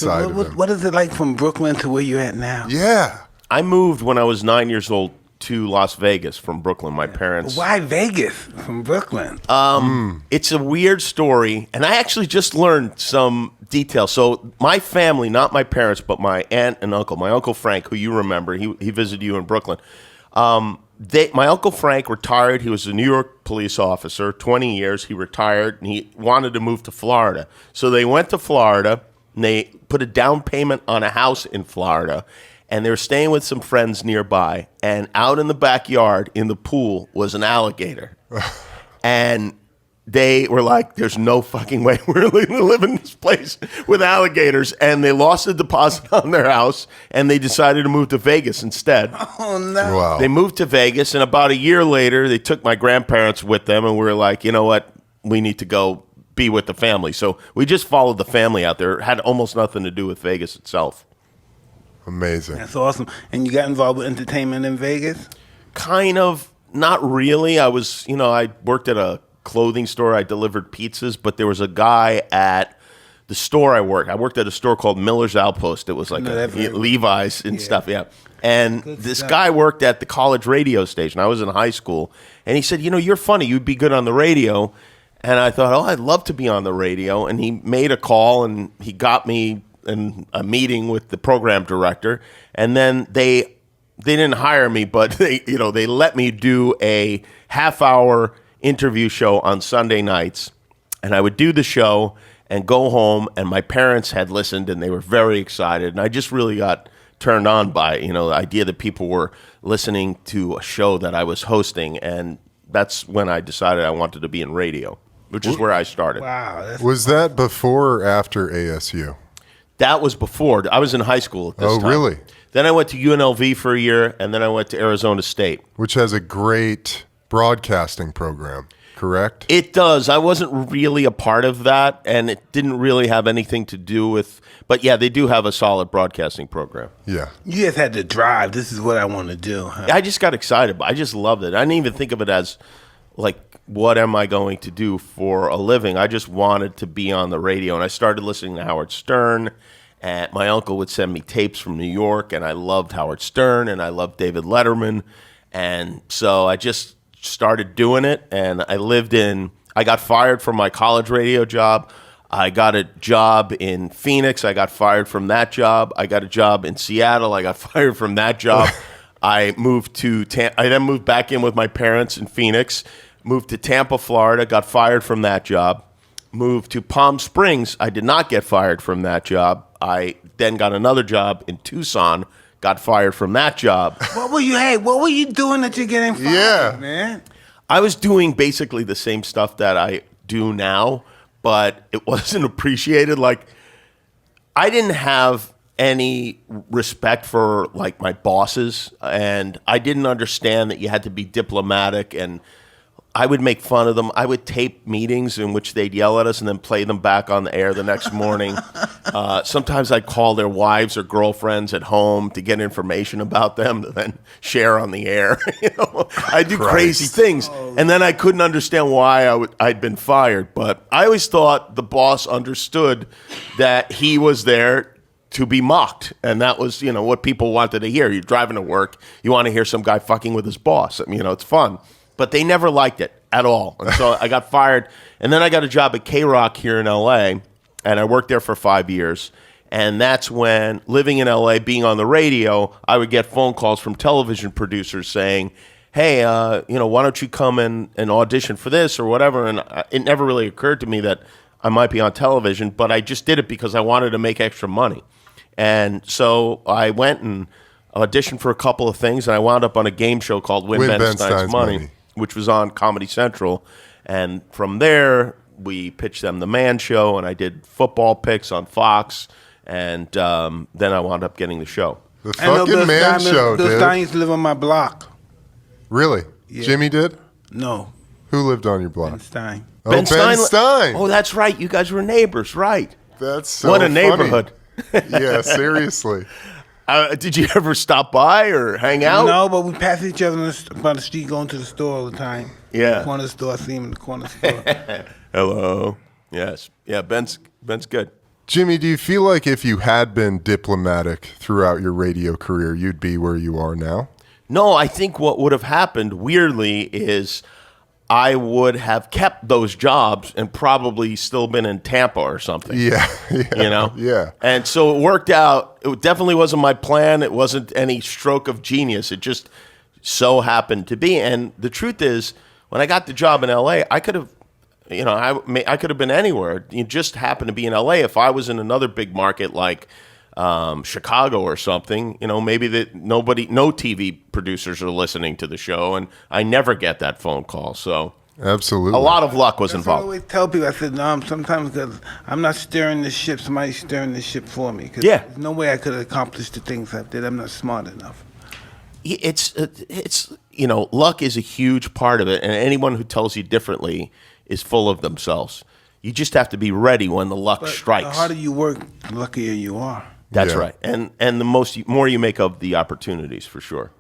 side of him. What is it like from Brooklyn to where you're at now? Yeah. I moved when I was 9 years old to Las Vegas from Brooklyn. My parents. Why Vegas from Brooklyn? It's a weird story, and I actually just learned some details. So my family, not my parents, but my aunt and uncle, my Uncle Frank, who you remember, he visited you in Brooklyn. My Uncle Frank retired. He was a New York police officer, 20 years. He retired, and he wanted to move to Florida. So they went to Florida, and they put a down payment on a house in Florida, and they were staying with some friends nearby. And out in the backyard, in the pool, was an alligator. And they were like, there's no fucking way we're going to live in this place with alligators. And they lost the deposit on their house, and they decided to move to Vegas instead. Oh, no. Wow. They moved to Vegas, and about a year later, they took my grandparents with them, and we were like, you know what? We need to go be with the family. So we just followed the family out there. It had almost nothing to do with Vegas itself. Amazing. That's awesome. And you got involved with entertainment in Vegas? Kind of, not really. I worked at a clothing store. I delivered pizzas, but there was a guy at the store I worked. I worked at a store called Miller's Outpost. It was like Levi's and stuff, yeah. And this guy worked at the college radio station. I was in high school, and he said, you're funny. You'd be good on the radio. And I thought, I'd love to be on the radio. And he made a call, and he got me in a meeting with the program director. And then they didn't hire me, but they let me do a half-hour interview show on Sunday nights, and I would do the show and go home, and my parents had listened, and they were very excited, and I just really got turned on by the idea that people were listening to a show that I was hosting, and that's when I decided I wanted to be in radio, which is where I started. Wow. Was that before or after ASU? That was before. I was in high school at this time. Oh, really? Then I went to UNLV for a year, and then I went to Arizona State. Which has a great broadcasting program, correct? It does. I wasn't really a part of that, and it didn't really have anything to do with, but yeah, they do have a solid broadcasting program. Yeah. You just had to drive. This is what I want to do. Huh? I just got excited. I just loved it. I didn't even think of it as like, what am I going to do for a living? I just wanted to be on the radio, and I started listening to Howard Stern, and my uncle would send me tapes from New York, and I loved Howard Stern, and I loved David Letterman, and so I just started doing it, and I got fired from my college radio job. I got a job in Phoenix. I got fired from that job. I got a job in Seattle. I got fired from that job. I then moved back in with my parents in Phoenix, moved to Tampa, Florida, got fired from that job, moved to Palm Springs. I did not get fired from that job. I then got another job in Tucson, got fired from that job. What were you doing that you're getting fired, man? I was doing basically the same stuff that I do now, but it wasn't appreciated. Like, I didn't have any respect for, like, my bosses, and I didn't understand that you had to be diplomatic, and I would make fun of them. I would tape meetings in which they'd yell at us and then play them back on the air the next morning. Sometimes I'd call their wives or girlfriends at home to get information about them to then share on the air. I do crazy things. And then I couldn't understand why I'd been fired. But I always thought the boss understood that he was there to be mocked. And that was, what people wanted to hear. You're driving to work. You want to hear some guy fucking with his boss. It's fun. But they never liked it at all. And so I got fired. And then I got a job at K-Rock here in L.A., and I worked there for 5 years. And that's when, living in L.A., being on the radio, I would get phone calls from television producers saying, hey, why don't you come and audition for this or whatever? And it never really occurred to me that I might be on television, but I just did it because I wanted to make extra money. And so I went and auditioned for a couple of things, and I wound up on a game show called Win Ben Stein's Money, which was on Comedy Central. And from there, we pitched them the Man Show, and I did football picks on Fox, and then I wound up getting the show. The fucking Man Show, dude. Those guys used to live on my block. Really? Yeah. Jimmy did? No. Who lived on your block? Ben Stein. Oh, Ben Stein. Oh, that's right. You guys were neighbors, right? That's so What a funny. neighborhood. Yeah, seriously. Did you ever stop by or hang out? No, but we pass each other on the street going to the store all the time. Yeah. The corner store, I see him in the corner store. Hello. Yes. Yeah, Ben's good. Jimmy, do you feel like if you had been diplomatic throughout your radio career, you'd be where you are now? No, I think what would have happened, weirdly, is I would have kept those jobs and probably still been in Tampa or something. Yeah. You know? Yeah. And so it worked out. It definitely wasn't my plan. It wasn't any stroke of genius. It just so happened to be. And the truth is, when I got the job in L.A., I could have, I could have been anywhere. It just happened to be in L.A. If I was in another big market like Chicago or something, maybe that no TV producers are listening to the show, and I never get that phone call. So absolutely, a lot of luck was That's involved. what I always tell people. I said, no, sometimes because I'm not steering the ship, somebody's steering the ship for me. 'Cause Yeah. there's no way I could have accomplished the things I did. I'm not smart enough. It's luck is a huge part of it, and anyone who tells you differently is full of themselves. You just have to be ready when the luck But strikes. the harder you work, the luckier you are. That's Yeah. right, and the more you make of the opportunities, for sure.